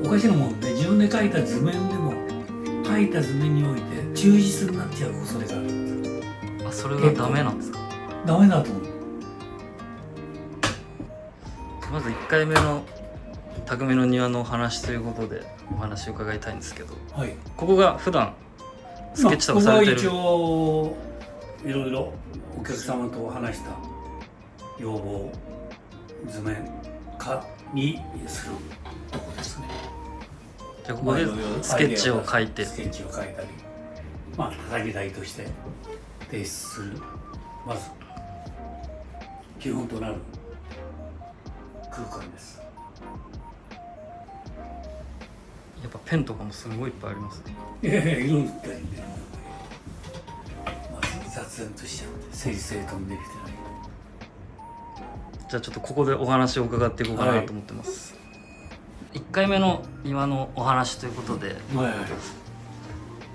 おかしなもんで、自分で描いた図面でも描いた図面において忠実になっちゃう恐れがあるんです。あ、それがダメなんですか？ダメだと思う。まず1回目の匠の庭のお話ということでお話を伺いたいんですけど、はい。ここが普段スケッチとかされてる、ここは一応いろいろお客様と話した要望図面化にするとこですね。じゃあここでスケッチを描いて、スケッチを描いたり、まあ叩き台として提出する、まず基本となる空間です。やっぱペンとかもすごいいっぱいありますね。色塗ったりね、まず雑然としちゃって整理整頓できてない。じゃあちょっとここでお話を伺っていこうかなと思ってます。1回目の庭のお話ということで、はいはい、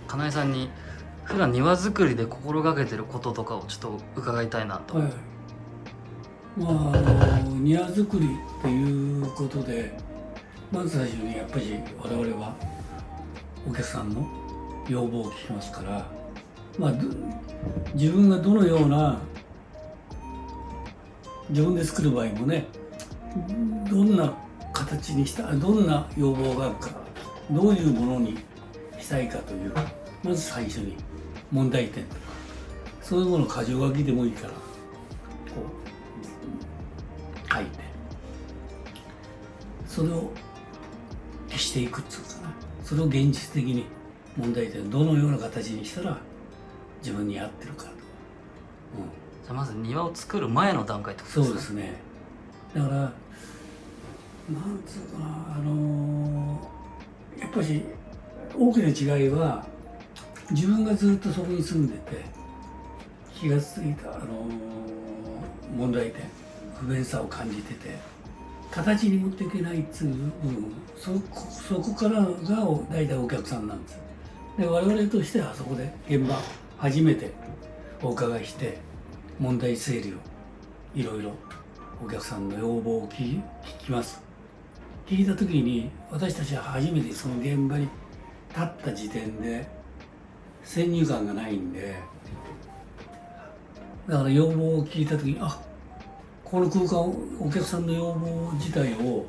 金井さんに普段庭作りで心がけてることとかをちょっと伺いたいなと。はい、まあ庭作りっていうことで、まず最初にやっぱり我々はお客さんの要望を聞きますから、まあ、自分がどのような、自分で作る場合もね、どんな形にした、どんな要望があるか、どういうものにしたいかという、まず最初に問題点とか、そういうものを箇条書きでもいいからこう書いて、それを消していくっていうかな、それを現実的に問題点どのような形にしたら自分に合ってるかと、じゃあまず庭を作る前の段階ってことですか？そうですね。だからなんつうかな、やっぱり大きな違いは、自分がずっとそこに住んでて気がついた、問題点、不便さを感じてて形に持っていけないっていう部分、そこからが大体お客さんなんです。で我々としてはそこで現場初めてお伺いして問題整理をいろいろお客さんの要望を聞きます。聞いた時に私たちは初めてその現場に立った時点で先入観がないんで、だから要望を聞いた時に、あ、この空間を、お客さんの要望自体を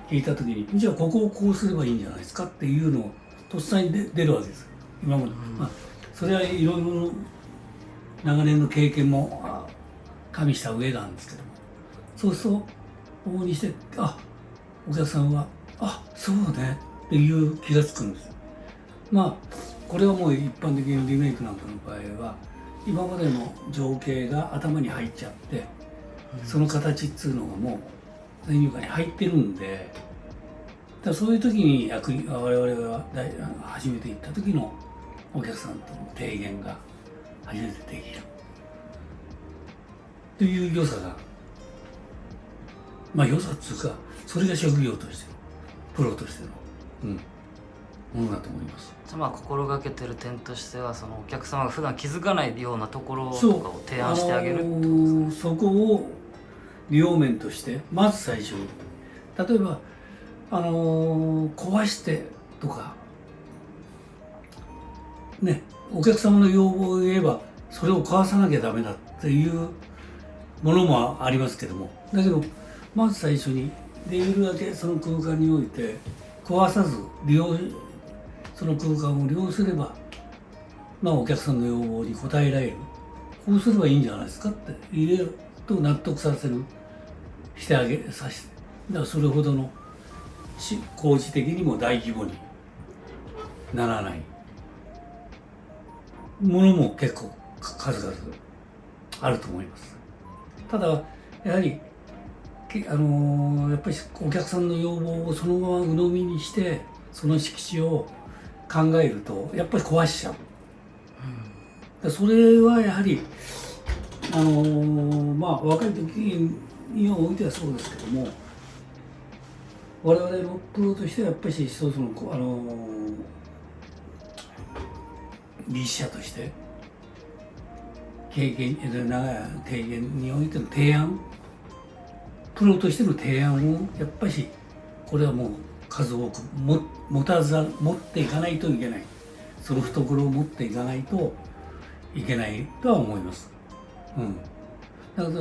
聞いた時に、じゃあここをこうすればいいんじゃないですかっていうのをとっさに出るわけです。今まで、まあ、それはいろいろ長年の経験も加味した上なんですけども、そうすると往々にして、あ、お客さんはそうねっていう気がつくんです。まあこれはもう一般的にリメイクなんかの場合は今までの情景が頭に入っちゃって、その形っていうのがもう先入観に入ってるんで、だそういう時に我々が初めて行った時のお客さんとの提言が初めてできるという良さが、まあ良さっていうか、それが職業としてのプロとしての、ものだと思います。じゃあまあ心がけてる点としては、そのお客様が普段気づかないようなところとかを提案してあげるってことですか？そこを利用面としてまず最初に、例えば壊してとかね、お客様の要望を言えばそれを壊さなきゃダメだっていうものもありますけども、だけどまず最初にできるだけその空間において壊さずその空間を利用すれば、まあお客さんの要望に応えられる、こうすればいいんじゃないですかって入れると納得させてだからそれほどの工事的にも大規模にならないものも結構数々あると思います。ただやはりやっぱりお客さんの要望をそのまま鵜呑みにしてその敷地を考えるとやっぱり壊しちゃう。それはやはりまあ若い時においてはそうですけども、我々のプロとしてはやっぱり一つの技師者として長い経験においての提案、プロとしての提案をやっぱりこれはもう数多く持っていかないといけない、その懐を持っていかないといけないとは思います。だから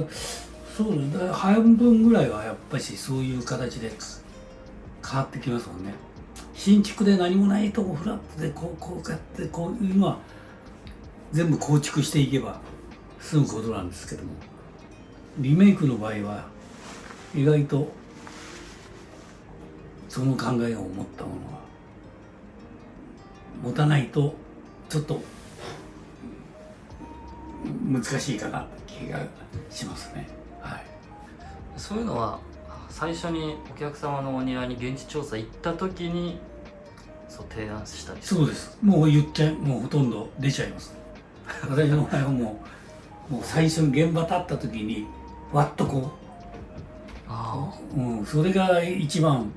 そうですね、半分ぐらいはやっぱりそういう形で変わってきますもんね。新築で何もないとこフラットでこうやってこういうのは全部構築していけば済むことなんですけども、リメイクの場合は意外とその考えを持ったものは持たないとちょっと難しいかなって気がしますね。はい、そういうのは最初にお客様のお庭に現地調査行った時にそう提案したりする。そうです。もう言っちゃい、もうほとんど出ちゃいます。私の場合はもう最初に現場立った時にわっとこう、それが一番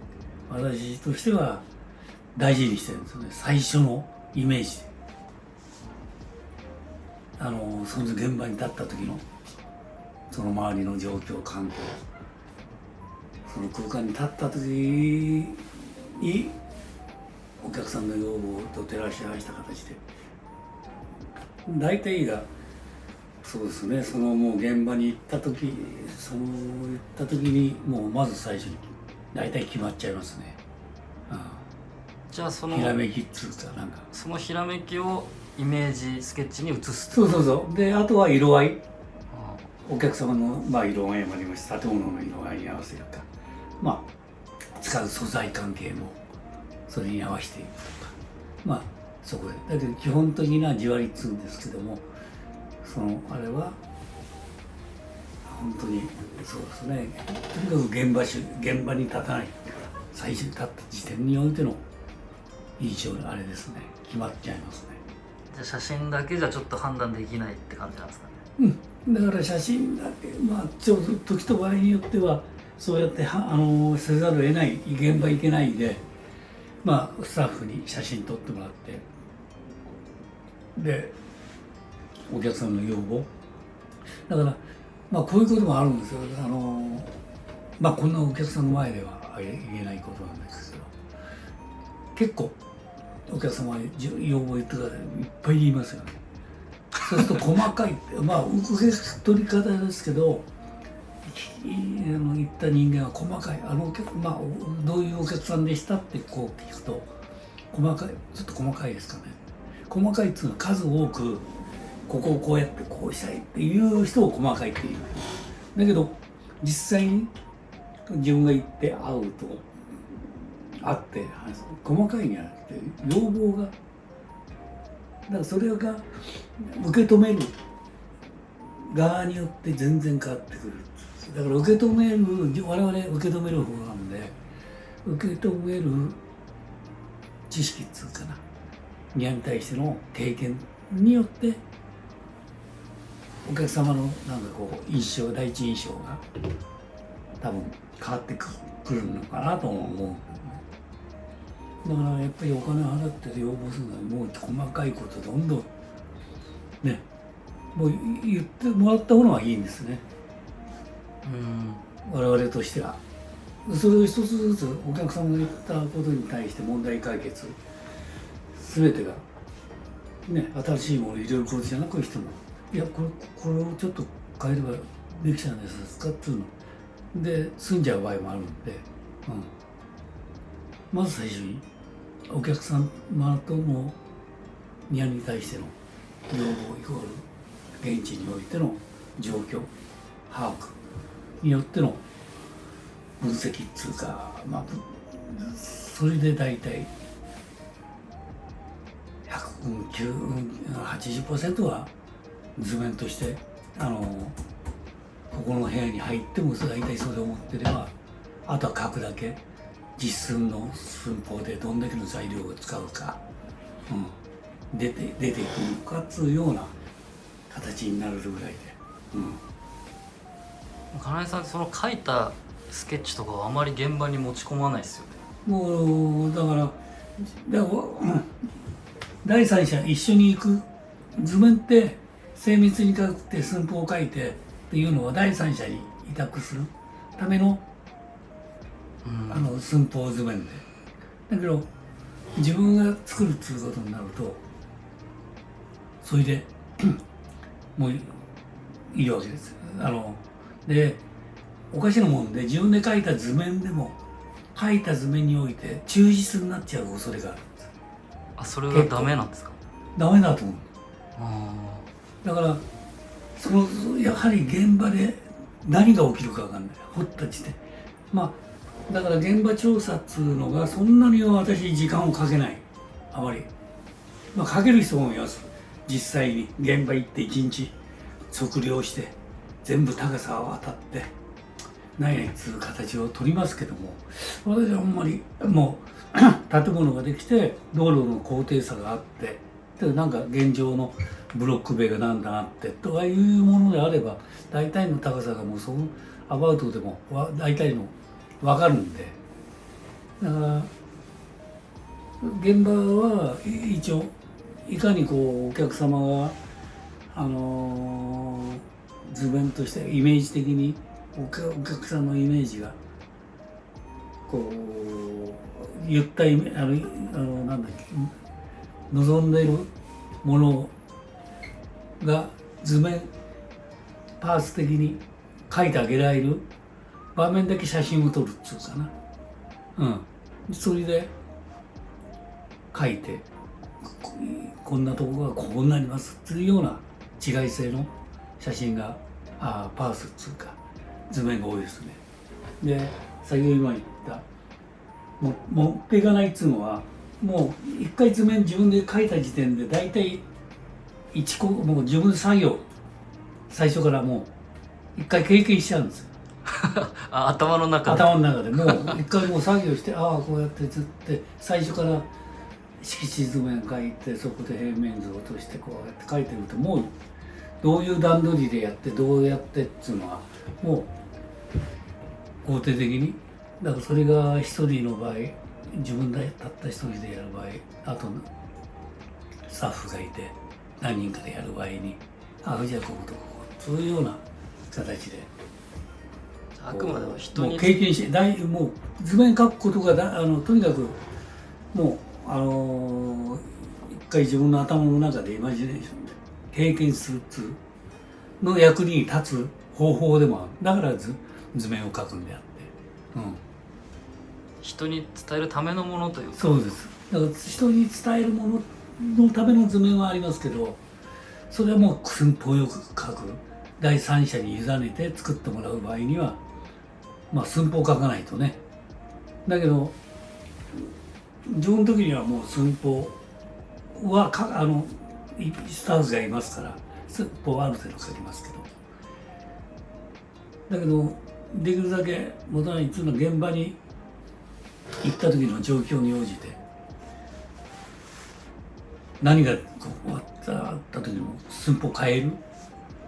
私としては大事にしてるんですよね。最初のイメージで。その現場に立った時のその周りの状況、環境、その空間に立った時にお客さんの要望と照らし合わせた形で、大体がそうですね、そのもう現場に行った時にもうまず最初に大体決まっちゃいますね。じゃあそのひらめきっつうかなんかそのひらめきをイメージスケッチに移す。そうで、あとは色合い、お客様の色合いもありますし、建物の色合いに合わせるか、使う素材関係もそれに合わせていくとか、そこでだけど基本的な地割りっつうんですけども、そのあれは本当にそうですね、とにかく現場に立たない、最初に立った時点においての印象あれですね、決まっちゃいますね。じゃあ写真だけじゃちょっと判断できないって感じなんですかね。だから写真だけ、ちょうど時と場合によってはそうやってせざるを得ない、現場行けないで、スタッフに写真撮ってもらって、でお客さんの要望だから、こういうこともあるんですよ。こんなお客さんの前では言えないことなんですけど、結構お客様に要望言ってください、いっぱい言いますよね。そうすると細かい受け取り方ですけど、言った人間は細かい、どういうお客さんでしたってこう聞くとちょっと細かいですかね。細かいっていうのは数多くここをこうやってこうしたいっていう人を細かいっていう。だけど実際に自分が行って会って細かいんじゃなくて要望が、だからそれが受け止める側によって全然変わってくる。だから我々受け止める方なんで、受け止める知識っつうかな、庭に対しての経験によってお客様の第一印象が多分変わってくるのかなと思う。だからやっぱりお金を払って要望するのはもう細かいことどんどんね、もう言ってもらったものはいいんですね。我々としてはそれを一つずつお客様が言ったことに対して問題解決、全てがね、新しいものを入れることじゃなくしても、いやこれをちょっと変えればできちゃうんですかっていうので済んじゃう場合もあるんで、まず最初にお客様との庭に対しての要望イコール現地においての状況把握によっての分析っつうか、それで大体80% は図面としてここの部屋に入っても大体それを持ってれば、あとは書くだけ、実寸の寸法でどんだけの材料を使うか、出ていくのかっていうような形になるぐらいで。金井さん、その書いたスケッチとかはあまり現場に持ち込まないですよね。もうだから第三者一緒に行く、図面って精密に書くって寸法を書いてっていうのは第三者に委託するための、寸法図面でだけど自分が作るっていうことになるとそれでもういいわけです。でおかしなもんで自分で描いた図面でも描いた図面において忠実になっちゃう恐れがあるんです。あ、それがダメなんですか？ダメだと思う。あだからやはり現場で何が起きるか分かんない。掘った地点。まあだから現場調査っつうのがそんなに私時間をかけない。あまり。まあかける人もいます。実際に現場行って一日測量して全部高さを当たって何々つう形を取りますけども、私はあんまりもう建物ができて道路の高低差があってでなんか現状のブロック塀がなんだなってとかいうものであれば大体の高さがもうそのアバウトでも大体の分かるんで、だから現場は一応いかにこうお客様が図面としてイメージ的にお客さんのイメージがこう言ったイメなんだっけ望んでいるものが図面パーツ的に描いてあげられる場面だけ写真を撮るっつうかな、それで描いてこんなとこがこうなりますっていうような違い性の写真がパーツっつうか図面が多いですね。で先ほど今言った持っていかないっつうのはもう一回図面自分で描いた時点で大体もう自分で作業最初からもう一回経験しちゃうんですよ。あ、頭の中でもう一回もう作業してこうやってずって最初から敷地図面描いてそこで平面図を落としてこうやって描いてるともうどういう段取りでやってどうやってっていうのはもう肯定的にだからそれが一人の場合自分でたった一人でやる場合あとスタッフがいて何人かでやる場合にじゃあこことここそういうような形であくまでも人にもう経験してもう図面描くことがとにかくもう一回自分の頭の中でイマジネーションで経験するっつうの役に立つ方法でもある。だから図面を描くんであって、人に伝えるためのものというか。そうです。だから人に伝えるもののための図面はありますけどそれはもう寸法よく描く第三者に委ねて作ってもらう場合にはまあ寸法描かないとね。だけど自分の時にはもう寸法はスタッフがいますから寸法はある程度描きますけど、だけどできるだけ元々いつも現場に行った時の状況に応じて何がこうあった時にも寸法を変える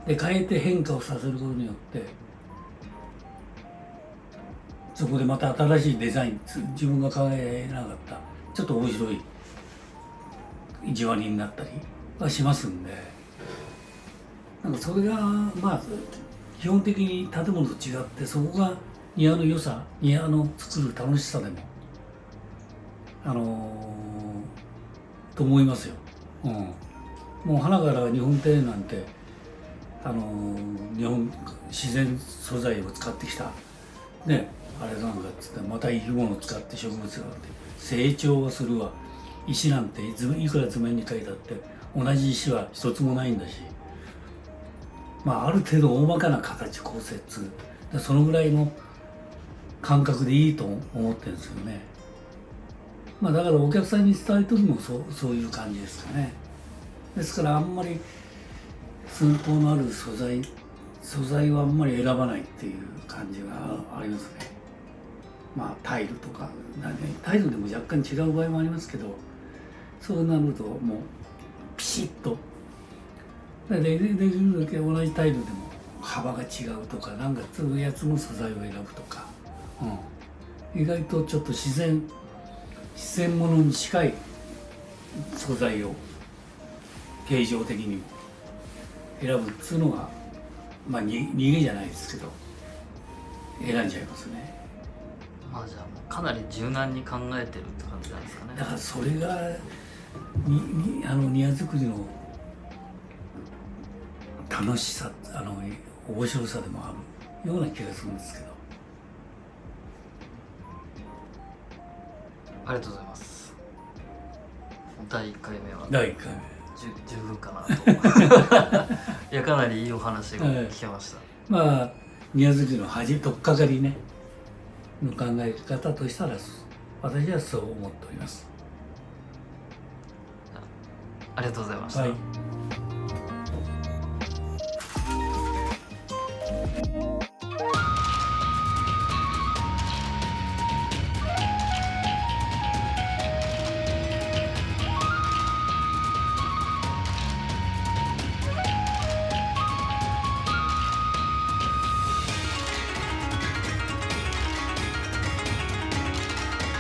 で変えて変化をさせることによってそこでまた新しいデザイン自分が考えなかったちょっと面白い意地悪になったりはしますんで、なんかそれがまあ基本的に建物と違ってそこが庭の良さ庭の作る楽しさでもと思いますよ。もう花から日本庭園なんて日本自然素材を使ってきたねあれなんかっつってまた生き物を使って植物があって成長はするわ石なんていくら図面に書いたって同じ石は一つもないんだしある程度大まかな形構成でそのぐらいの感覚でいいと思ってるんですよね。だからお客さんに伝える時もそういう感じですかね。ですからあんまり寸法のある素材はあんまり選ばないっていう感じがありますね。タイルとかタイルでも若干違う場合もありますけどそうなるともうピシッとできるだけ同じタイルでも幅が違うとかなんかそういうやつの素材を選ぶとか、意外とちょっと自然ものに近い素材を形状的にも選ぶっていうのが逃げじゃないですけど選んじゃいますね。まあじゃあもうかなり柔軟に考えてるって感じなんですかね。だからそれが庭作りの楽しさ、面白さでもあるような気がするんですけど。ありがとうございます。第1回目は第1回十分かなといやかなりいいお話が聞けました。目。まあ庭作りの取っかかりねの考え方としたら私はそう思っております。ありがとうございました。はい。